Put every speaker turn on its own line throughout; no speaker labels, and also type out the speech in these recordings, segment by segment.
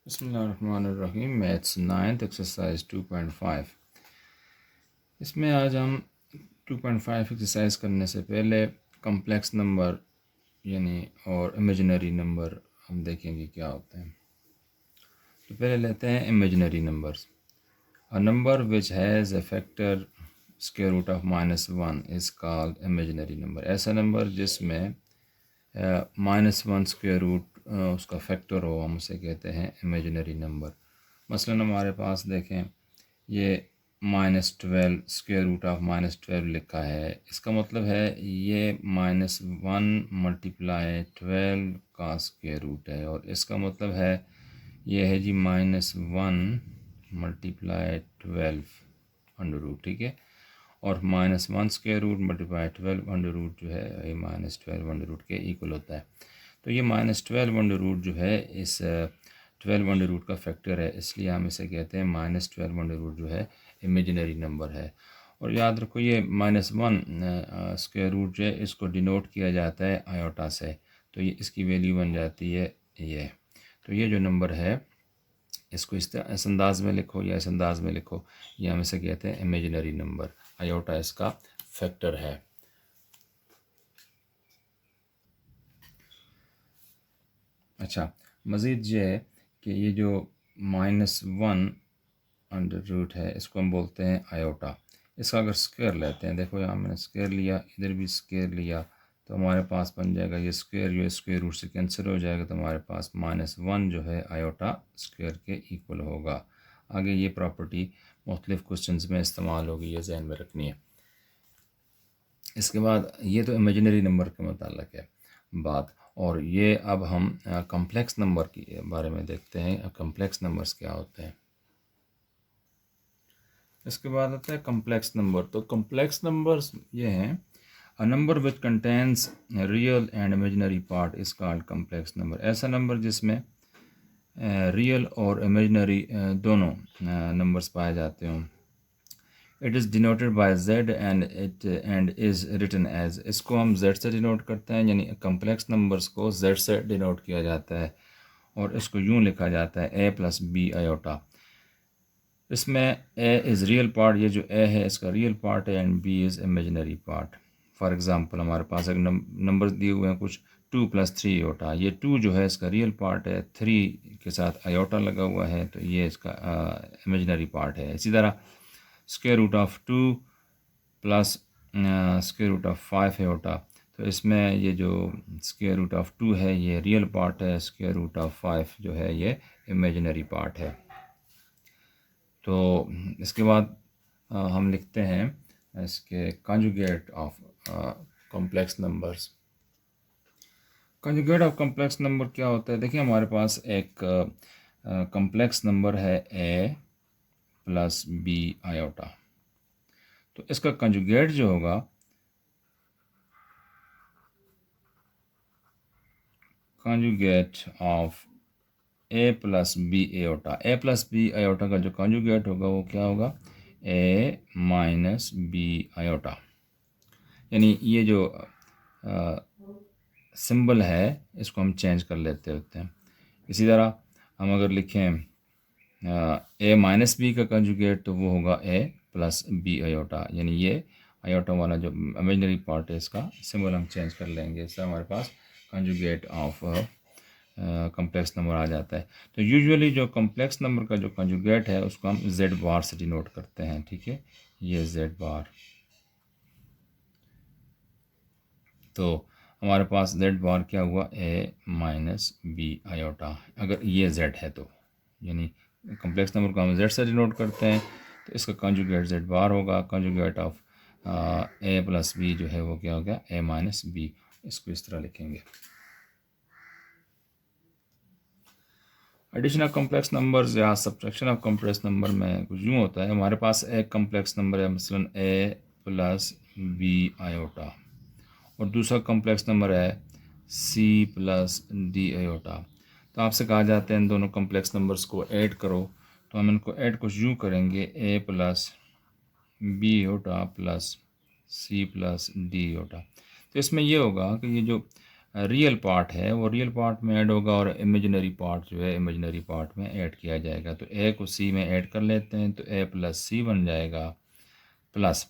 बिस्मिल्लाहिर्रहमानिर्रहीम। Maths 9th exercise 2.5। इसमें आज हम 2.5 एक्सरसाइज करने से पहले कम्प्लेक्स नंबर यानी और इमेजिनरी नंबर हम देखेंगे क्या होते हैं। तो पहले लेते हैं imaginary numbers. A number which has a factor square root of -1 is called imaginary number. ऐसा नंबर जिसमें -1 स्क्वायर रूट उसका फैक्टर हो, हम उसे कहते हैं इमेजिनरी नंबर। मसलन हमारे पास देखें, ये -12 स्क्वायर रूट ऑफ -12 लिखा है। इसका मतलब है ये -1 मल्टीप्लाई 12 का स्क्वायर रूट है, और इसका मतलब है ये है जी -1 मल्टीप्लाई 12 अंडर रूट, ठीक है। और -1 square root multiply 12 under root जो है ये -12 अंडर रूट के इक्वल होता है। तो ये -12 अंडर रूट जो है इस 12 अंडर रूट का फैक्टर है, इसलिए हम इसे कहते हैं -12 अंडर रूट जो है इमेजिनरी नंबर है। और याद रखो ये -1 स्क्वायर रूट जो है इसको डिनोट किया जाता है आयोटा से, तो ये इसकी वैल्यू बन जाती है ये। तो ये जो नंबर है इसको इस अंदाज में लिखो या इस अंदाज में लिखो, ये हम इसे कहते हैं इमेजिनरी नंबर। आयोटा इसका फैक्टर है। अच्छा, मज़ीद ये है कि ये जो -1 अंडर रूट है इसको हम बोलते हैं आयोटा। इसका अगर स्क्वायर लेते हैं, देखो यहाँ मैंने स्क्वायर लिया, इधर भी स्क्वायर लिया, तो हमारे पास बन जाएगा ये स्क्वायर जो है स्क्वायर रूट से कैंसिल हो जाएगा, तो हमारे पास -1 जो है आयोटा स्क्वायर के इक्वल होगा। आगे ये प्रॉपर्टी मुख्तलिफ़ क्वेश्चंस में इस्तेमाल होगी, ये जहन में रखनी है। इसके बाद ये तो इमेजिनरी नंबर के मुताल्लिक है बात, और ये अब हम कम्प्लेक्स नंबर के बारे में देखते हैं। कम्प्लेक्स नंबर्स क्या होते हैं। इसके बाद आता है कम्प्लेक्स नंबर। तो कम्प्लेक्स नंबर्स ये हैं, a number which contains real and imaginary part is called complex number. ऐसा नंबर जिसमें रियल और इमेजिनरी दोनों नंबर्स पाए जाते हों। It is denoted by Z and is written as. इसको हम जेड से डिनोट करते हैं, यानी कम्प्लेक्स नंबर्स को जेड से डिनोट किया जाता है, और इसको यूँ लिखा जाता है a + b आयोटा। इसमें a इज़ रियल पार्ट, ये जो a है इसका रियल पार्ट है, and b is imaginary part. For example हमारे पास एक नंबर दिए हुए हैं कुछ 2 + 3 आयोटा। ये 2 जो है इसका रियल पार्ट है, 3 के साथ आयोटा लगा हुआ है, तो ये इसका इमेजिनरी पार्ट है। इसी तरह square root of 2 plus square root of 5 iota, तो इसमें ये जो स्क्वायर रूट ऑफ 2 है ये रियल पार्ट है, स्क्वायर रूट ऑफ 5 जो है ये इमेजिनरी पार्ट है। तो इसके बाद हम लिखते हैं इसके conjugate of complex numbers. Conjugate of complex number क्या होता है। देखिए हमारे पास एक कॉम्प्लेक्स नंबर है a + b आयोटा, तो इसका कंजुगेट जो होगा, conjugate of a + b iota, a + b iota का जो कंजुगेट होगा वो क्या होगा, a - b आयोटा। यानी ये जो सिंबल है इसको हम चेंज कर लेते होते हैं। इसी तरह हम अगर लिखें a - b का कंजुगेट, तो वो होगा a + b आयोटा, यानी ये आयोटा वाला जो इमेजिनरी पार्ट है इसका सिंबल हम चेंज कर लेंगे, इससे हमारे पास कंजुगेट ऑफ कम्प्लेक्स नंबर आ जाता है। तो यूजुअली जो कम्प्लेक्स नंबर का जो कंजुगेट है उसको हम जेड बार से डिनोट करते हैं, ठीक है, ये जेड बार। तो हमारे पास जेड बार क्या हुआ, a - b आयोटा, अगर ये जेड है तो, यानी कम्प्लेक्स नंबर को हम जेड से डिनोट करते हैं, तो इसका कंजुगेट जेड बार होगा। कंजुगेट ऑफ a + b जो है वो क्या हो गया, a - b। इसको इस तरह लिखेंगे। एडिशन ऑफ कम्प्लेक्स नंबर्स या सब्ट्रैक्शन ऑफ कम्प्लेक्स नंबर में कुछ यूँ होता है, हमारे पास एक कम्प्लेक्स नंबर है मसलन a + b आयोटा, और दूसरा कम्प्लेक्स नंबर है c + d आयोटा। तो आपसे कहा जाता है इन दोनों कम्प्लेक्स नंबर्स को ऐड करो, तो हम इनको ऐड कुछ यूँ करेंगे, a + b iota + c + d iota. तो इसमें ये होगा कि ये जो रियल पार्ट है वो रियल पार्ट में ऐड होगा और इमेजिनरी पार्ट जो है इमेजिनरी पार्ट में ऐड किया जाएगा। तो ए को सी में ऐड कर लेते हैं तो ए प्लस सी बन जाएगा, प्लस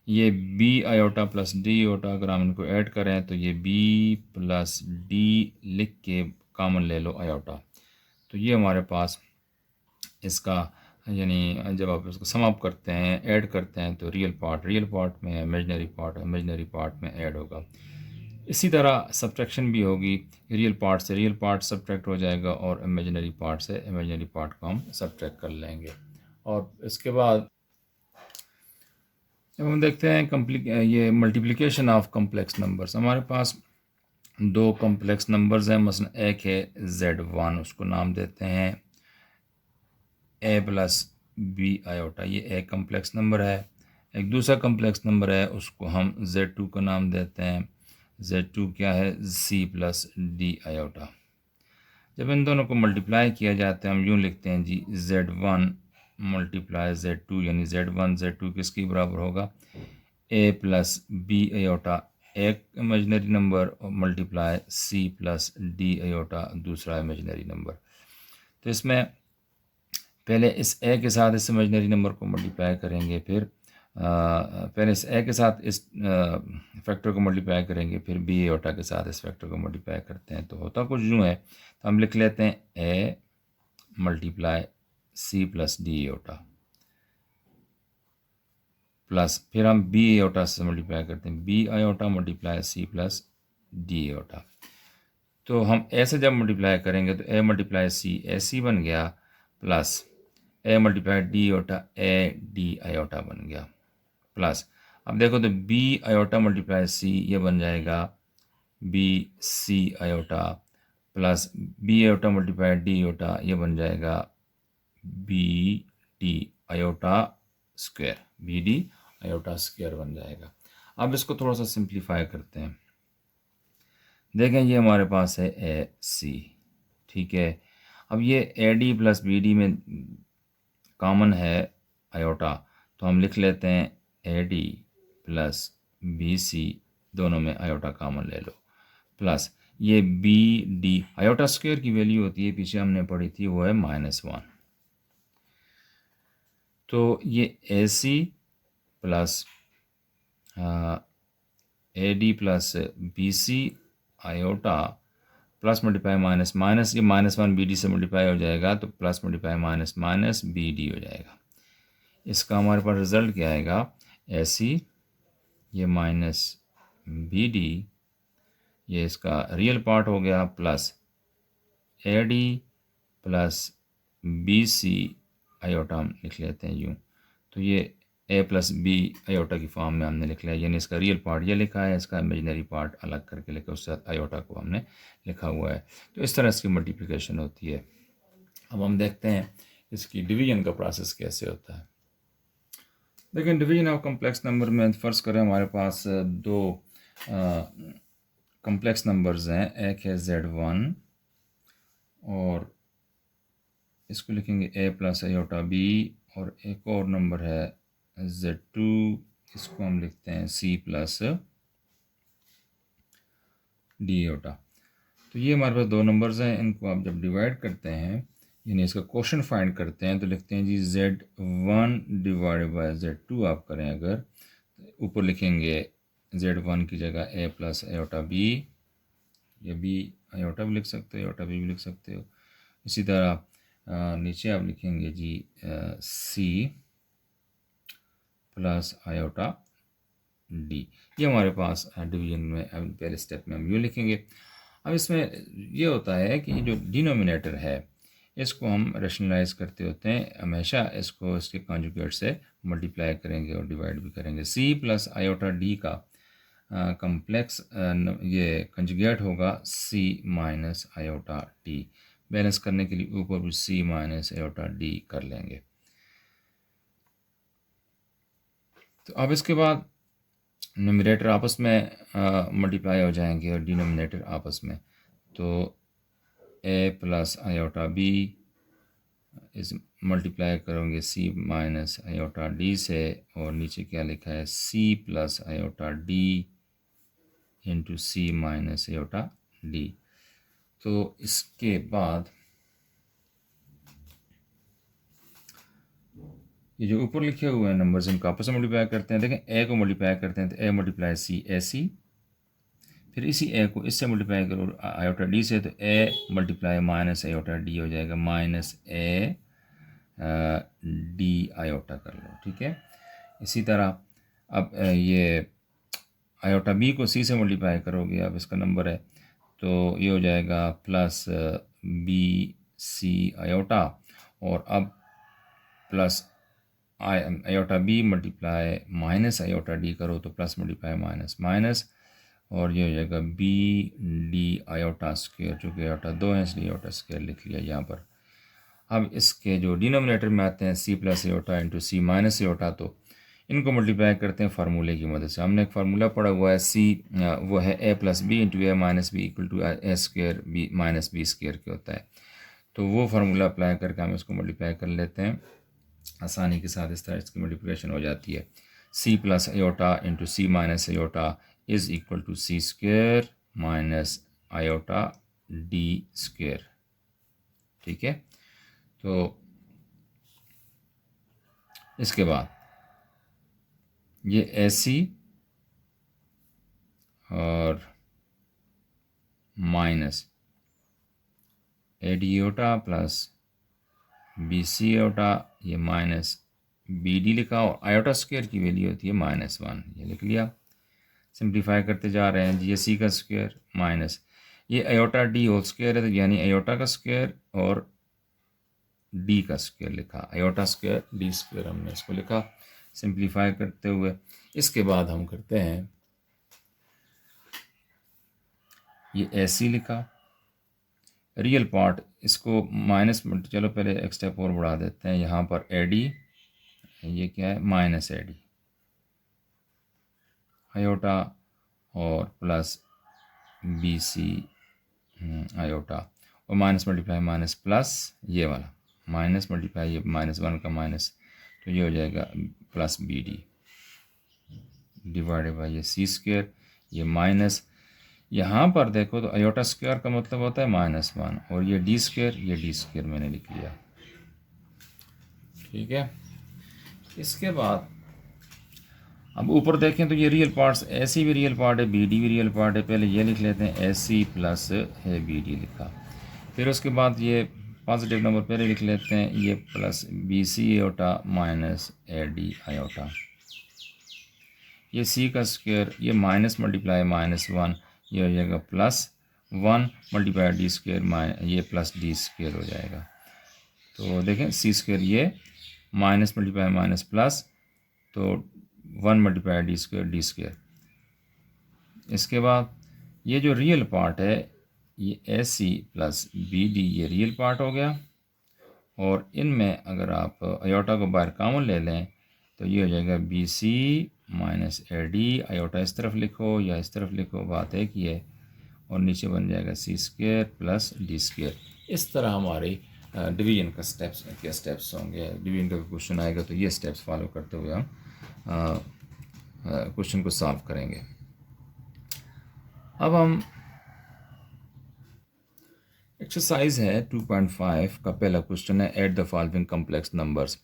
ये B iota plus D iota अगर हम इनको ऐड करें तो ये बी प्लस डी लिख के कॉमन ले लो आयोटा। तो ये हमारे पास इसका यानी जब आप इसको सम अप करते हैं ऐड करते हैं तो रियल पार्ट में इमेजिनरी पार्ट में ऐड होगा। इसी तरह सब्ट्रैक्शन भी होगी, रियल पार्ट से रियल पार्ट सब्ट्रैक्ट हो जाएगा और इमेजिनरी पार्ट से इमेजिनरी पार्ट को हम सब्ट्रैक्ट कर लेंगे। और इसके बाद अब हम देखते हैं ये मल्टीप्लिकेशन ऑफ कम्प्लेक्स नंबर्स। हमारे पास दो कम्प्लेक्स नंबर्स हैं, मसलन एक है Z1, उसको नाम देते हैं ए प्लस बी आयोटा, ये एक कम्प्लेक्स नंबर है। एक दूसरा कम्प्लेक्स नंबर है उसको हम Z2 का नाम देते हैं, Z2 क्या है C प्लस डी आयोटा। जब इन दोनों को मल्टीप्लाई किया जाता है हम यूँ लिखते हैं जी Z1 मल्टीप्लाई Z2, यानी Z1 Z2 किसके बराबर होगा ए प्लस बी आयोटा एक इमेजिनरी नंबर और multiply C plus D iota दूसरा इमेजिनरी नंबर। तो इसमें पहले इस ए के साथ इस इमेजिनरी नंबर को मल्टीप्लाई करेंगे, फिर पहले इस ए के साथ इस फैक्टर को मल्टीप्लाई करेंगे, फिर बी आयोटा के साथ इस फैक्टर को मल्टीप्लाई करते हैं। तो होता कुछ यूँ है, तो हम लिख लेते हैं A multiply C plus D iota plus फिर हम बी आयोटा से मल्टीप्लाई करते हैं B iota multiply C plus D iota. तो हम ए से जब मल्टीप्लाई करेंगे तो ए मल्टीप्लाई C ए सी बन गया, plus A multiply D iota A D iota बन गया, प्लस अब देखो तो बी आयोटा मल्टीप्लाई C ये बन जाएगा B C iota, plus B iota multiply D iota ये बन जाएगा B D iota square, B D iota square बन जाएगा। अब इसको थोड़ा सा सिंप्लीफाई करते हैं, देखें ये हमारे पास है ए सी, ठीक है। अब ये A D plus B D में कॉमन है आयोटा, तो हम लिख लेते हैं A D plus B C, दोनों में आयोटा कॉमन ले लो, प्लस ये बी डी आयोटा स्क्वायर की वैल्यू होती है पीछे हमने पढ़ी थी वो है -1। तो ये A C plus A D plus B C iota plus multiply minus minus, ये -1 बी डी से मल्टीप्लाई हो जाएगा तो plus multiply minus minus B D हो जाएगा। इसका हमारे पास रिज़ल्ट क्या आएगा, ए सी ये माइनस बी डी ये इसका रियल पार्ट हो गया, plus A D plus B C iota हम लिख लेते हैं यूँ। तो ये ए प्लस बी आयोटा की फॉर्म में हमने लिख लिया, यानी इसका रियल पार्ट ये लिखा है, इसका इमेजिनरी पार्ट अलग करके लिखा, उसके साथ आयोटा को हमने लिखा हुआ है। तो इस तरह इसकी मल्टीप्लिकेशन होती है। अब हम देखते हैं इसकी डिवीजन का प्रोसेस कैसे होता है। लेकिन डिवीजन ऑफ कम्प्लेक्स नंबर में फ़र्ज़ करें हमारे पास दो कम्प्लेक्स नंबर्स हैं, एक है Z1 और इसको लिखेंगे ए प्लस आयोटा बी, और एक और नंबर है Z2, इसको हम लिखते हैं C प्लस डी आयोटा। तो ये हमारे पास दो नंबर्स हैं, इनको आप जब डिवाइड करते हैं यानी इसका क्वोशंट फाइंड करते हैं तो लिखते हैं जी Z1 डिवाइड बाय Z2 आप करें, अगर ऊपर लिखेंगे Z1 की जगह ए प्लस आयोटा बी, या बी आयोटा भी लिख सकते हो, आयोटा बी भी लिख सकते हो। इसी तरह नीचे आप लिखेंगे जी C प्लस आयोटा डी। ये हमारे पास डिवीजन में पहले स्टेप में हम यूँ लिखेंगे। अब इसमें ये होता है कि जो डिनोमिनेटर है इसको हम रैशनलाइज करते होते हैं, हमेशा इसको इसके कॉन्जुगेट से मल्टीप्लाई करेंगे और डिवाइड भी करेंगे। C प्लस आयोटा डी का कम्प्लेक्स ये कंजुगेट होगा C minus iota D. Balance करने के लिए ऊपर भी C माइनस आयोटा डी कर लेंगे। तो अब इसके बाद न्यूमरेटर आपस में मल्टीप्लाई हो जाएंगे और डिनोमिनेटर आपस में। तो ए प्लस आयोटा बी इस मल्टीप्लाई करोगे C माइनस आयोटा डी से, और नीचे क्या लिखा है C plus iota D into C minus iota D. तो इसके बाद ये जो ऊपर लिखे हुए हैं नंबर्स, इनको आपस में मल्टीप्लाई करते हैं। देखें, ए को मल्टीप्लाई करते हैं तो ए मल्टीप्लाई सी, ए सी। फिर इसी ए को इससे मल्टीप्लाई करो आयोटा डी से, तो A multiply minus iota D हो जाएगा, माइनस ए डी आयोटा कर लो, ठीक है। इसी तरह अब ये आयोटा बी को सी से मल्टीप्लाई करोगे, अब इसका नंबर है तो ये हो जाएगा प्लस बी सी आयोटा, और अब plus iota B multiply minus iota D करो तो प्लस मल्टीप्लाई माइनस माइनस, और ये हो जाएगा बी डी आयोटा स्क्वायर, जो कि आयोटा 2 है इसलिए आयोटा स्क्वायर लिख लिया यहाँ पर। अब इसके जो डिनोमिनेटर में आते हैं सी plus iota into C minus iota, तो इनको मल्टीप्लाई करते हैं फार्मूले की मदद से। हमने एक फार्मूला पढ़ा हुआ है सी, वो है A plus B into A minus B equal to A square B minus B square के होता है। तो वो फार्मूला अप्लाई करके हम इसको मल्टीप्लाई कर लेते हैं आसानी के साथ। इस तरह इसकी मल्टीप्लिकेशन हो जाती है, C plus iota into C minus iota is equal to C square minus iota D square, ठीक है। तो इसके बाद ये ए सी और minus A D iota plus B C iota, ये माइनस बी डी लिखा, और आयोटा स्क्वायर की वैल्यू होती है -1, ये लिख लिया। सिंप्लीफाई करते जा रहे हैं जी, ये सी का स्क्वायर माइनस ये आयोटा डी होल स्क्वायर है, तो यानी आयोटा का स्क्वायर और डी का स्क्वायर लिखा, आयोटा स्क्वायर डी स्क्वायर हमने इसको लिखा सिंप्लीफाई करते हुए। इसके बाद हम करते हैं ये ए सी लिखा, रियल पार्ट इसको माइनस, चलो पहले एक स्टेप और बढ़ा देते हैं, यहाँ पर ए डी, ये क्या है माइनस ए डी आयोटा, और प्लस बी सी आयोटा, और माइनस मल्टीप्लाई माइनस प्लस ये वाला माइनस मल्टीप्लाई ये -1 का माइनस, तो ये हो जाएगा plus B D divided by ये सी स्क्वायर, ये माइनस। यहाँ पर देखो तो आयोटा स्क्वायर का मतलब होता है -1, और ये डी स्क्वायर मैंने लिख लिया, ठीक है। इसके बाद अब ऊपर देखें तो ये रियल पार्ट्स, ए सी भी रियल पार्ट है, बी डी भी रियल पार्ट है। पहले ये लिख लेते हैं, ए सी प्लस है बी डी लिखा। फिर उसके बाद ये पॉजिटिव नंबर पहले लिख लेते हैं, ये plus B C iota minus A D iota, ये सी का स्क्वायर, ये माइनस मल्टीप्लाई -1, ये हो जाएगा +1 मल्टीप्लाई डी स्क्वायर, ये प्लस डी स्क्वायर हो जाएगा। तो देखें सी स्क्वायर ये माइनस मल्टीप्लाई माइनस प्लस, तो 1 मल्टीप्लाई डी स्क्वायर। इसके बाद ये जो रियल पार्ट है, ये A C plus B D, ये रियल पार्ट हो गया, और इनमें अगर आप आयोटा को बाहर कॉमन ले लें तो ये हो जाएगा B C minus A D, iota इस तरफ लिखो या इस तरफ लिखो, बात एक ही है, और नीचे बन जाएगा सी स्क्वायर प्लस डी स्क्वायर। इस तरह हमारे डिवीजन का स्टेप्स होंगे। डिवीजन का क्वेश्चन आएगा तो ये स्टेप्स फॉलो करते हुए हम क्वेश्चन को सॉल्व करेंगे। अब हम एक्सरसाइज है 2.5 का पहला क्वेश्चन है, add the following complex numbers.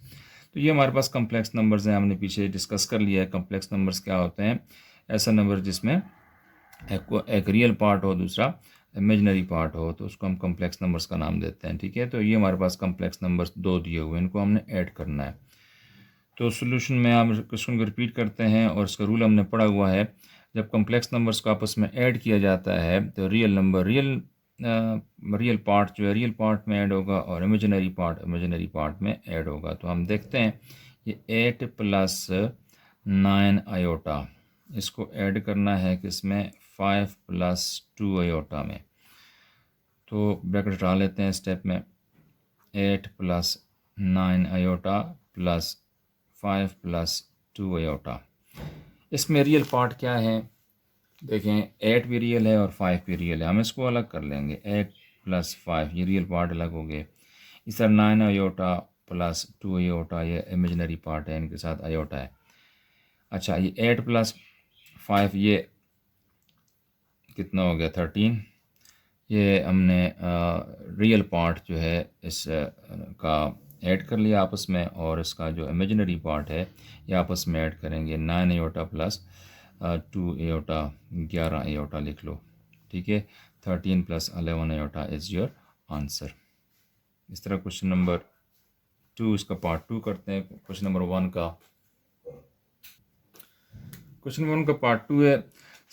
तो ये हमारे पास कम्प्लेक्स नंबर्स हैं, हमने पीछे डिस्कस कर लिया है। कम्प्लेक्स नंबर्स क्या होते हैं? ऐसा नंबर जिसमें एक रियल पार्ट हो, दूसरा इमेजिनरी पार्ट हो, तो उसको हम कम्प्लेक्स नंबर्स का नाम देते हैं, ठीक है। तो ये हमारे पास कम्प्लेक्स नंबर्स 2 दिए हुए हैं, इनको हमने ऐड करना है। तो सोल्यूशन में हम क्वेश्चन को रिपीट करते हैं, और इसका रूल हमने पढ़ा हुआ है, जब कम्प्लेक्स नंबर्स को आपस में ऐड किया जाता है तो रियल नंबर रियल पार्ट जो है रियल पार्ट में ऐड होगा, और इमेजिनरी पार्ट में ऐड होगा। तो हम देखते हैं ये 8 + 9 आयोटा, इसको ऐड करना है किसमें? 5 + 2 आयोटा में। तो ब्रैकेट हटा लेते हैं स्टेप में, 8 + 9 आयोटा प्लस 5 + 2 आयोटा। इसमें रियल पार्ट क्या है? देखें 8 भी रियल है और 5 भी रियल है, हम इसको अलग कर लेंगे। 8 + 5 ये रियल पार्ट अलग हो गए। इस तरह 9 आयोटा प्लस 2 आयोटा ये इमेजिनरी पार्ट है, इनके साथ आयोटा है। अच्छा, ये 8 + 5 ये कितना हो गया? 13। ये हमने रियल पार्ट जो है इस का ऐड कर लिया आपस में, और इसका जो इमेजिनरी पार्ट है ये आपस में ऐड करेंगे। 9 एयोटा प्लस 2 एयोटा, 11 एयोटा लिख लो, ठीक है। 13 plus 11 aorta is your answer. इस तरह क्वेश्चन नंबर 2 इसका पार्ट 2 करते हैं। क्वेश्चन नंबर 1 का, क्वेश्चन नंबर 1 का पार्ट 2 है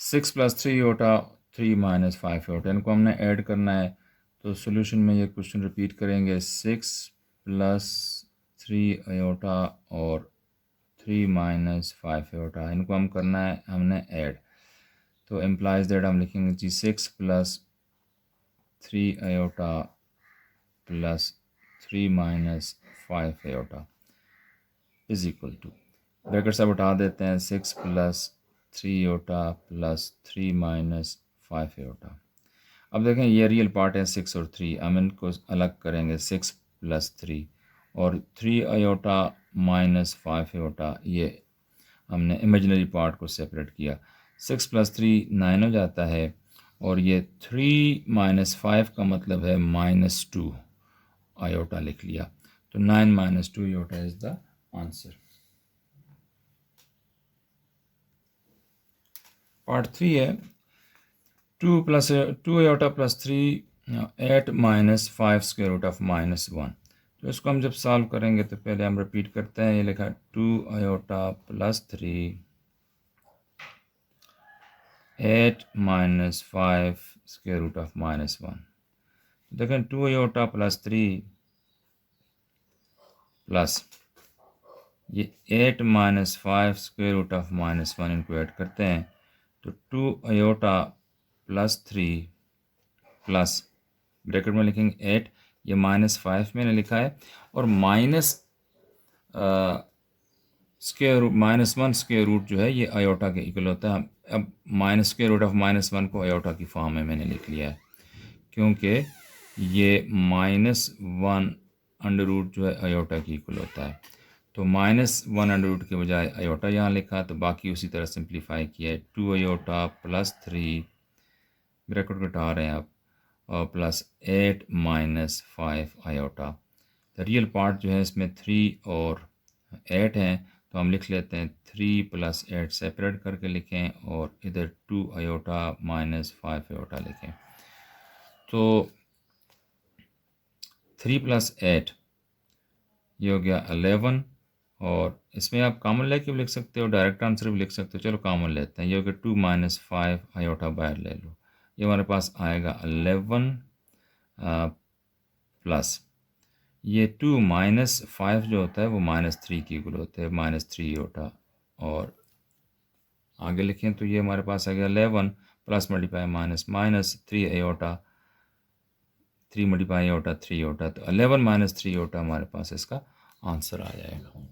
6 प्लस 3 एयोटा 3 माइनस 5 एयोटा, इनको हमने ऐड करना है। तो सॉल्यूशन में ये क्वेश्चन रिपीट करेंगे। 6 प्लस 3 एयोटा और 3 माइनस 5 एयोटा, इनको हम करना है हमने ऐड। तो एम्प्लाइज दैट हम लिखेंगे G 6 plus 3 iota plus 3 minus 5 iota is equal to, bracket से हटा देते हैं, 6 plus 3 iota plus 3 minus 5 iota. अब देखें ये रियल पार्ट है 6 और 3, हम इनको अलग करेंगे। 6 प्लस 3 और 3 अयोटा माइनस 5 अयोटा, ये हमने इमेजिनरी पार्ट को सेपरेट किया। 6 प्लस 3 9 हो जाता है, और ये 3 माइनस 5 का मतलब है -2 आयोटा लिख लिया। तो 9 minus 2 iota is the answer. Part 3 है 2 iota plus 3 8 minus 5 square root of -1। तो इसको हम जब सॉल्व करेंगे तो पहले हम रिपीट करते हैं। ये लिखा 2 iota plus 3 8 minus 5 square root of -1। देखें 2 आयोटा प्लस 3 प्लस ये 8 माइनस 5 स्क्वायर रूट ऑफ -1, इनको ऐड करते हैं तो 2 आयोटा प्लस 3 प्लस ब्रैकेट में लिखेंगे 8, ये -5 मैंने लिखा है, और minus square root -1 square root जो है ये आयोटा के इक्वल होता है। अब माइनस स्क्वायर रूट ऑफ -1 को आयोटा की फॉर्म में मैंने लिख लिया है, क्योंकि ये -1 अंडर रूट जो है आयोटा की इक्वल होता है। तो -1 अंडर रूट के बजाय आयोटा यहाँ लिखा, तो बाकी उसी तरह सिंप्लीफाई किया है। 2 आयोटा प्लस 3 ब्रैकेट को हटा रहे हैं आप, और प्लस 8 माइनस 5 आयोटा। तो रियल पार्ट जो है इसमें 3 और 8 हैं, तो हम लिख लेते हैं 3 प्लस 8 सेपरेट करके लिखें, और इधर 2 आयोटा माइनस 5 आयोटा लिखें। तो 3 प्लस 8 ये हो गया 11, और इसमें आप कॉमन लेके भी लिख सकते हो, डायरेक्ट आंसर भी लिख सकते हो। चलो कॉमन लेते हैं, ये हो गया 2 माइनस 5 आयोटा बाहर ले लो, ये हमारे पास आएगा 11 प्लस ये 2 माइनस 5 जो होता है वो -3 की इक्वल होता है, -3 आयोटा। और आगे लिखें तो ये हमारे पास आ गया 11 plus multiply minus minus 3 iota, 3 multiply iota 3 iota, तो 11 माइनस 3 आयोटा हमारे पास इसका आंसर आ जाएगा।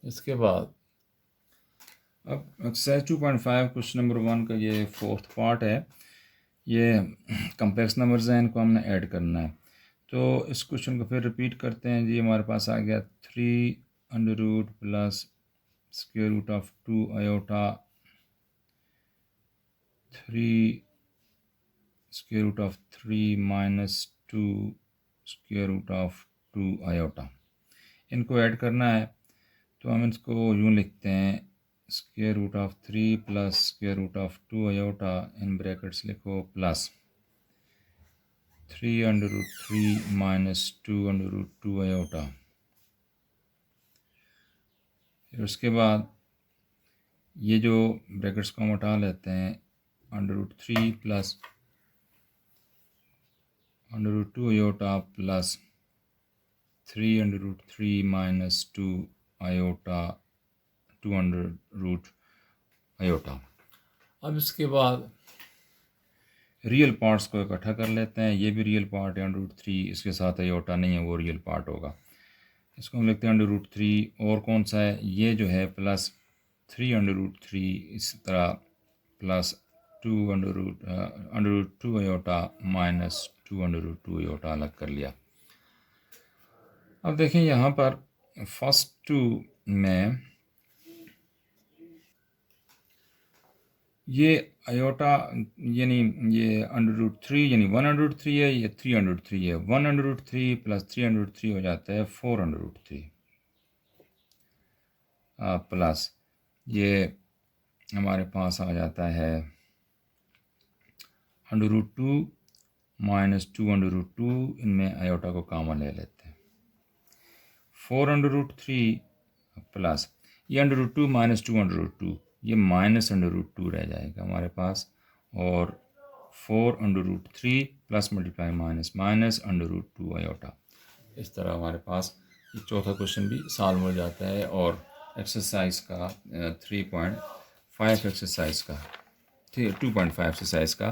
इसके बाद अब एक्सरसाइज 2.5 क्वेश्चन नंबर 1 का ये 4th पार्ट है। ये कम्प्लेक्स नंबर्स हैं, इनको हमने ऐड करना है। तो इस क्वेश्चन को फिर रिपीट करते हैं जी। हमारे पास आ गया 3 under root plus square root of 2 iota 3 square root of 3 minus 2 square root of 2 iota, इनको ऐड करना है। तो हम इसको यूँ लिखते हैं, square root of 3 plus square root of 2 iota, in brackets लिखो, plus 3 under root 3 minus 2 under root 2 iota. फिर उसके बाद ये जो ब्रैकेट्स को हम हटा लेते हैं, under root 3 plus under root 2 iota plus 3 under root 3 minus 2 iota 2 under root iota. अब इसके बाद रियल पार्ट्स को इकट्ठा कर लेते हैं। ये भी रियल पार्ट है अंडर रूट 3, इसके साथ आयोटा नहीं है, वो रियल पार्ट होगा। इसको हम लिखते हैं अंडर रूट 3, और कौन सा है ये जो है प्लस 3 अंडर रूट 3, इस तरह plus 2 under root 2 iota minus 2 under root 2 iota अलग कर लिया। अब देखें यहाँ पर फर्स्ट 2 में ये आयोटा यानी ये √3 यानी 1√3 है, ये 3√3 है। 1√3 प्लस 3√3 हो जाता है 4√3 प्लस ये हमारे पास आ जाता है √2 माइनस 2√2, इनमें आयोटा को कॉमन ले लेते हैं। 4√3 प्लस ये √2 माइनस 2√2, ये माइनस √2 रह जाएगा हमारे पास, और 4√3 plus multiply minus minus √2 iota. इस तरह हमारे पास ये चौथा क्वेश्चन भी सॉल्व हो जाता है। और एक्सरसाइज का 3.5 एक्सरसाइज का 2.5 एक्सरसाइज का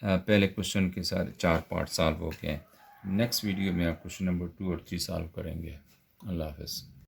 पहले क्वेश्चन के साथ 4 पार्ट सॉल्व हो गए हैं। नेक्स्ट वीडियो में आप क्वेश्चन नंबर 2 और 3 सॉल्व करेंगे। अल्लाह हाफ़िज़।